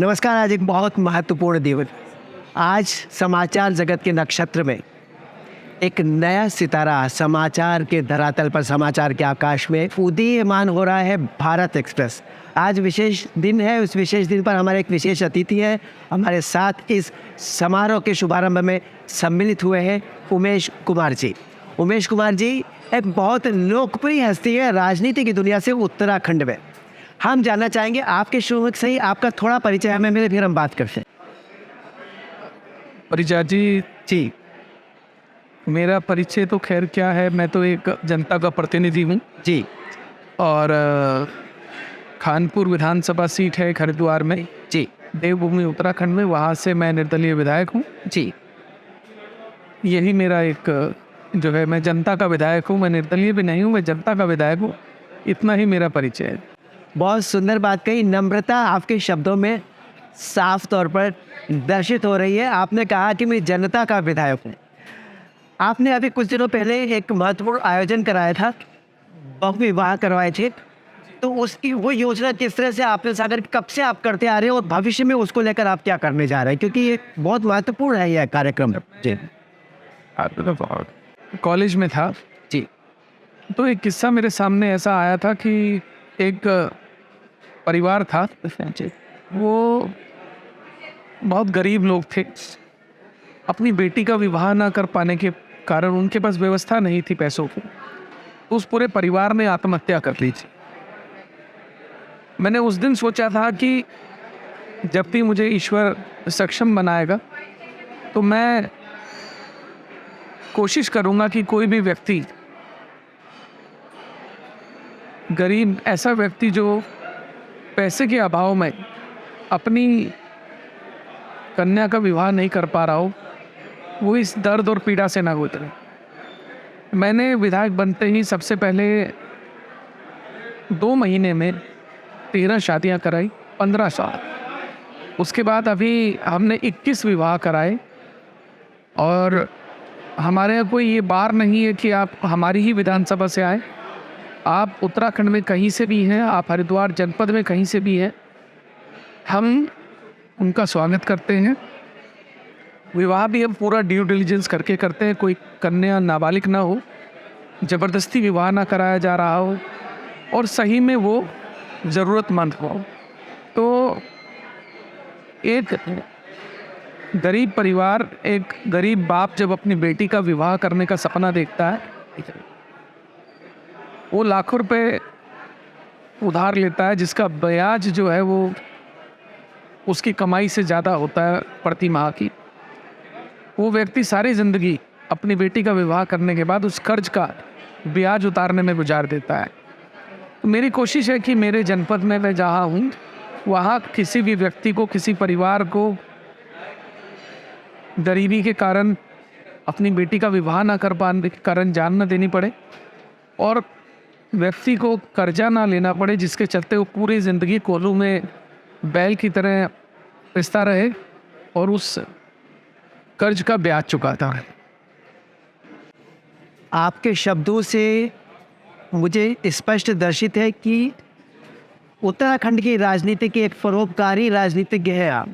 नमस्कार। आज एक बहुत महत्वपूर्ण दिन। आज समाचार जगत के नक्षत्र में एक नया सितारा समाचार के धरातल पर, समाचार के आकाश में उदीयमान हो रहा है, भारत एक्सप्रेस। आज विशेष दिन है। उस विशेष दिन पर हमारे एक विशेष अतिथि हैं। हमारे साथ इस समारोह के शुभारंभ में सम्मिलित हुए हैं उमेश कुमार जी। उमेश कुमार जी एक बहुत लोकप्रिय हस्ती है राजनीति की दुनिया से उत्तराखंड में। हम जानना चाहेंगे आपके शुरू से ही आपका थोड़ा परिचय हमें मिले, फिर हम बात करते हैं। परिचय जी, जी मेरा परिचय तो खैर क्या है, मैं तो एक जनता का प्रतिनिधि हूँ जी और खानपुर विधानसभा सीट है हरिद्वार में, जी देवभूमि उत्तराखंड में, वहाँ से मैं निर्दलीय विधायक हूँ। जी यही मेरा एक जो है, मैं जनता का विधायक हूँ, मैं निर्दलीय भी नहीं हूँ, मैं जनता का विधायक हूँ। इतना ही मेरा परिचय है। बहुत सुंदर बात कही। नम्रता आपके शब्दों में साफ तौर पर दर्शित हो रही है। आपने कहा कि मैं जनता का विधायक हूँ। आपने अभी कुछ दिनों पहले एक महत्वपूर्ण आयोजन कराया था, बहु विवाह करवाए थे, तो उसकी वो योजना किस तरह से आपने सागर, कब से आप करते आ रहे हो और भविष्य में उसको लेकर आप क्या करने जा रहे हैं, क्योंकि ये बहुत महत्वपूर्ण है यह कार्यक्रम। जी कॉलेज में था जी तो एक किस्सा मेरे सामने ऐसा आया था कि एक परिवार था, वो बहुत गरीब लोग थे। अपनी बेटी का विवाह ना कर पाने के कारण उनके पास व्यवस्था नहीं थी पैसों की, तो उस पूरे परिवार ने आत्महत्या कर ली थी। मैंने उस दिन सोचा था कि जब भी मुझे ईश्वर सक्षम बनाएगा तो मैं कोशिश करूँगा कि कोई भी व्यक्ति, गरीब ऐसा व्यक्ति जो पैसे के अभाव में अपनी कन्या का विवाह नहीं कर पा रहा हो, वो इस दर्द और पीड़ा से ना गुजरे। मैंने विधायक बनते ही सबसे पहले 2 महीने में 13 शादियां कराई, 15 साल। उसके बाद अभी हमने 21 विवाह कराए। और हमारे यहाँ कोई ये बार नहीं है कि आप हमारी ही विधानसभा से आए, आप उत्तराखंड में कहीं से भी हैं, आप हरिद्वार जनपद में कहीं से भी हैं, हम उनका स्वागत करते हैं। विवाह भी हम पूरा ड्यू डिलिजेंस करके करते हैं। कोई कन्या नाबालिग ना हो, ज़बरदस्ती विवाह ना कराया जा रहा हो और सही में वो ज़रूरतमंद हो। तो एक गरीब परिवार, एक गरीब बाप जब अपनी बेटी का विवाह करने का सपना देखता है, वो लाखों रुपए उधार लेता है, जिसका ब्याज जो है वो उसकी कमाई से ज़्यादा होता है प्रति माह की। वो व्यक्ति सारी ज़िंदगी अपनी बेटी का विवाह करने के बाद उस कर्ज का ब्याज उतारने में गुजार देता है। तो मेरी कोशिश है कि मेरे जनपद में मैं जहाँ हूँ वहाँ किसी भी व्यक्ति को, किसी परिवार को गरीबी के कारण अपनी बेटी का विवाह ना कर पाने के कारण जान न देनी पड़े और व्यक्ति को कर्जा ना लेना पड़े, जिसके चलते वो पूरी ज़िंदगी कोल्हू में बैल की तरह पिसता रहे और उस कर्ज का ब्याज चुकाता है। आपके शब्दों से मुझे स्पष्ट दर्शित है कि उत्तराखंड की राजनीति के एक परोपकारी राजनीतिज्ञ हैं आप,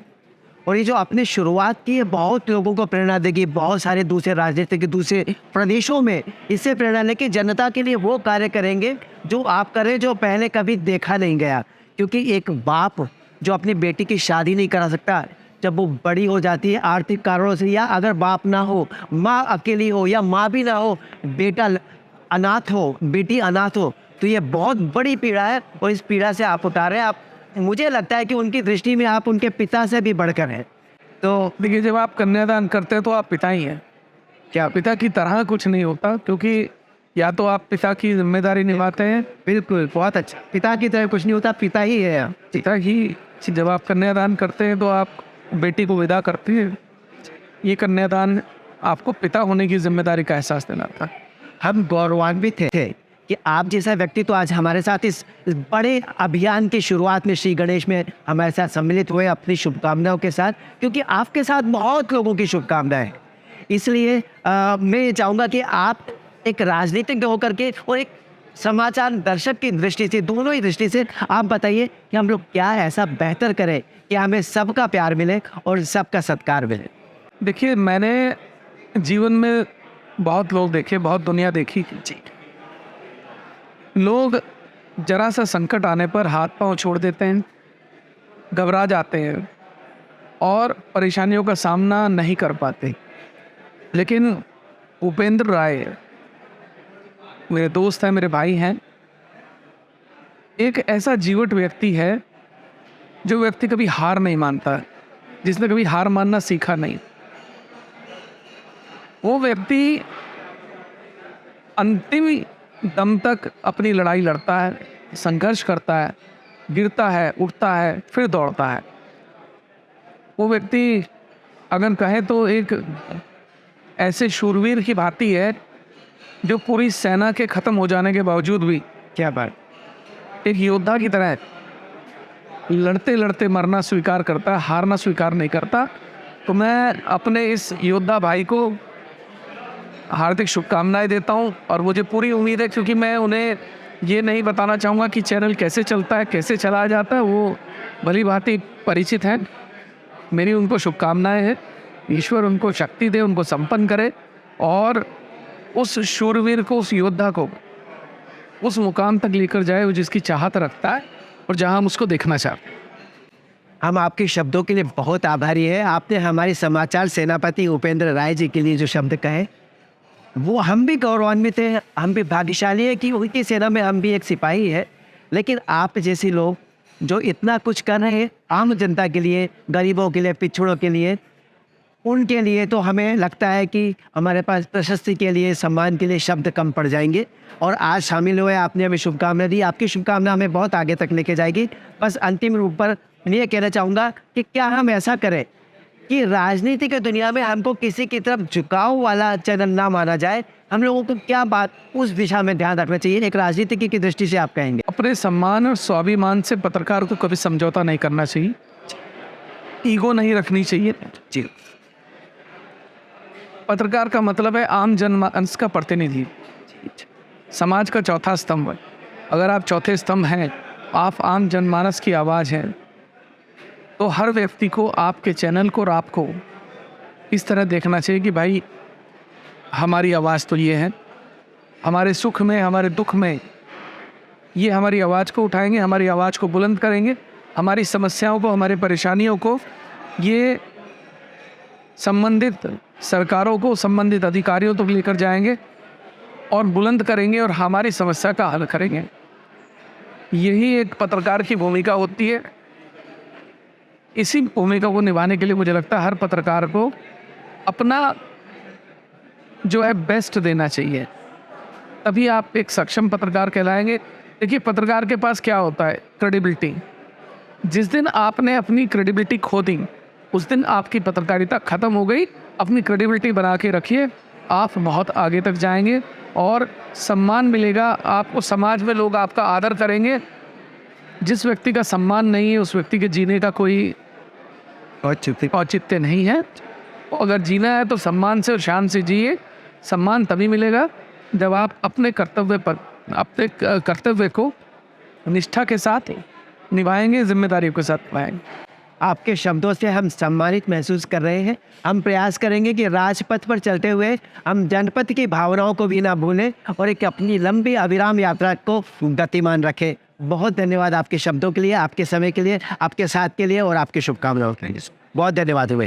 और ये जो आपने शुरुआत की है बहुत लोगों को प्रेरणा देगी। बहुत सारे दूसरे राजनीतिक दूसरे प्रदेशों में इससे प्रेरणा लेके जनता के लिए वो कार्य करेंगे जो आप करें, जो पहले कभी देखा नहीं गया। क्योंकि एक बाप जो अपनी बेटी की शादी नहीं करा सकता, जब वो बड़ी हो जाती है आर्थिक कारणों से, या अगर बाप ना हो, माँ अकेली हो, या माँ भी ना हो, बेटा अनाथ हो, बेटी अनाथ हो, तो ये बहुत बड़ी पीड़ा है और इस पीड़ा से आप उतारें। आप, मुझे लगता है कि उनकी दृष्टि में आप उनके पिता से भी बढ़कर हैं। तो देखिए, जब आप कन्यादान करते हैं तो आप पिता ही हैं। क्या पिता की तरह कुछ नहीं होता, क्योंकि या तो आप पिता की जिम्मेदारी निभाते हैं। बिल्कुल, बहुत अच्छा। पिता की तरह कुछ नहीं होता, पिता ही है। पिता ही, जब आप कन्यादान करते हैं तो आप बेटी को विदा करते हैं। ये कन्यादान आपको पिता होने की जिम्मेदारी का एहसास दिलाता है। हम गौरवान्वित थे कि आप जैसा व्यक्ति तो आज हमारे साथ इस बड़े अभियान की शुरुआत में श्री गणेश में हमारे साथ सम्मिलित हुए अपनी शुभकामनाओं के साथ, क्योंकि आपके साथ बहुत लोगों की शुभकामनाएं। इसलिए मैं ये चाहूँगा कि आप एक राजनीतिज्ञ होकर के और एक समाचार दर्शक की दृष्टि से, दोनों ही दृष्टि से आप बताइए कि हम लोग क्या ऐसा बेहतर करें कि हमें सबका प्यार मिले और सबका सत्कार मिले। देखिए, मैंने जीवन में बहुत लोग देखे, बहुत दुनिया देखी। जी। लोग जरा सा संकट आने पर हाथ पांव छोड़ देते हैं, घबरा जाते हैं और परेशानियों का सामना नहीं कर पाते। लेकिन उपेंद्र राय मेरे दोस्त हैं, मेरे भाई हैं, एक ऐसा जीवट व्यक्ति है जो व्यक्ति कभी हार नहीं मानता, जिसने कभी हार मानना सीखा नहीं। वो व्यक्ति अंतिम दम तक अपनी लड़ाई लड़ता है, संघर्ष करता है, गिरता है, उठता है, फिर दौड़ता है। वो व्यक्ति अगर कहें तो एक ऐसे शूरवीर की भांति है जो पूरी सेना के ख़त्म हो जाने के बावजूद भी, क्या बात। एक योद्धा की तरह लड़ते लड़ते मरना स्वीकार करता है, हारना स्वीकार नहीं करता। तो मैं अपने इस योद्धा भाई को हार्दिक शुभकामनाएं देता हूं और मुझे पूरी उम्मीद है, क्योंकि मैं उन्हें ये नहीं बताना चाहूँगा कि चैनल कैसे चलता है, कैसे चलाया जाता है, वो भली भांति परिचित हैं। मेरी उनको शुभकामनाएं हैं, ईश्वर उनको शक्ति दे, उनको संपन्न करे और उस शूरवीर को, उस योद्धा को उस मुकाम तक लेकर जाए वो जिसकी चाहत रखता है और जहां हम उसको देखना चाहते हैं। हम आपके शब्दों के लिए बहुत आभारी हैं। आपने हमारे समाचार सेनापति उपेंद्र राय जी के लिए जो शब्द कहे, वो हम भी गौरवान्वित हैं, हम भी भाग्यशाली हैं कि उनकी सेना में हम भी एक सिपाही है। लेकिन आप जैसे लोग जो इतना कुछ कर रहे हैं आम जनता के लिए, गरीबों के लिए, पिछड़ों के लिए, उनके लिए तो हमें लगता है कि हमारे पास प्रशस्ति के लिए, सम्मान के लिए शब्द कम पड़ जाएंगे। और आज शामिल हुए, आपने हमें शुभकामनाएं दी, आपकी शुभकामना हमें बहुत आगे तक लेके जाएगी। बस अंतिम रूप पर ये कहना चाहूँगा कि क्या हम ऐसा करें कि राजनीति की दुनिया में हमको किसी की तरफ झुकाव वाला चैनल ना माना जाए। हम लोगों को क्या बात उस दिशा में ध्यान रखना चाहिए, एक राजनीतिज्ञ की दृष्टि से आप कहेंगे? अपने सम्मान और स्वाभिमान से पत्रकार को कभी समझौता नहीं करना चाहिए, ईगो नहीं रखनी चाहिए। जी। पत्रकार का मतलब है आम जनमानस का प्रतिनिधि, समाज का चौथा स्तंभ है। अगर आप चौथे स्तंभ हैं, आप आम जनमानस की आवाज़ हैं, तो हर व्यक्ति को, आपके चैनल को और आपको इस तरह देखना चाहिए कि भाई हमारी आवाज़ तो ये है, हमारे सुख में, हमारे दुख में ये हमारी आवाज़ को उठाएंगे, हमारी आवाज़ को बुलंद करेंगे, हमारी समस्याओं को, हमारी परेशानियों को ये संबंधित सरकारों को, संबंधित अधिकारियों तक लेकर जाएंगे और बुलंद करेंगे और हमारी समस्या का हल करेंगे। यही एक पत्रकार की भूमिका होती है। इसी भूमिका को निभाने के लिए मुझे लगता है हर पत्रकार को अपना जो है बेस्ट देना चाहिए, तभी आप एक सक्षम पत्रकार कहलाएंगे। देखिए, पत्रकार के पास क्या होता है? क्रेडिबिलिटी। जिस दिन आपने अपनी क्रेडिबिलिटी खो दी, उस दिन आपकी पत्रकारिता ख़त्म हो गई। अपनी क्रेडिबिलिटी बना के रखिए, आप बहुत आगे तक जाएंगे और सम्मान मिलेगा आपको। समाज में लोग आपका आदर करेंगे। जिस व्यक्ति का सम्मान नहीं है, उस व्यक्ति के जीने का कोई औचित्य नहीं है। अगर जीना है तो सम्मान से और शान से जिए। सम्मान तभी मिलेगा जब आप अपने कर्तव्य को निष्ठा के साथ निभाएंगे, जिम्मेदारियों के साथ निभाएंगे। आपके शब्दों से हम सम्मानित महसूस कर रहे हैं। हम प्रयास करेंगे कि राजपथ पर चलते हुए हम जनपद की भावनाओं को भी ना भूलें और एक अपनी लंबी अविराम यात्रा को गतिमान रखें। बहुत धन्यवाद आपके शब्दों के लिए, आपके समय के लिए, आपके साथ के लिए और आपकी शुभकामनाओं के लिए। बहुत धन्यवाद हुए।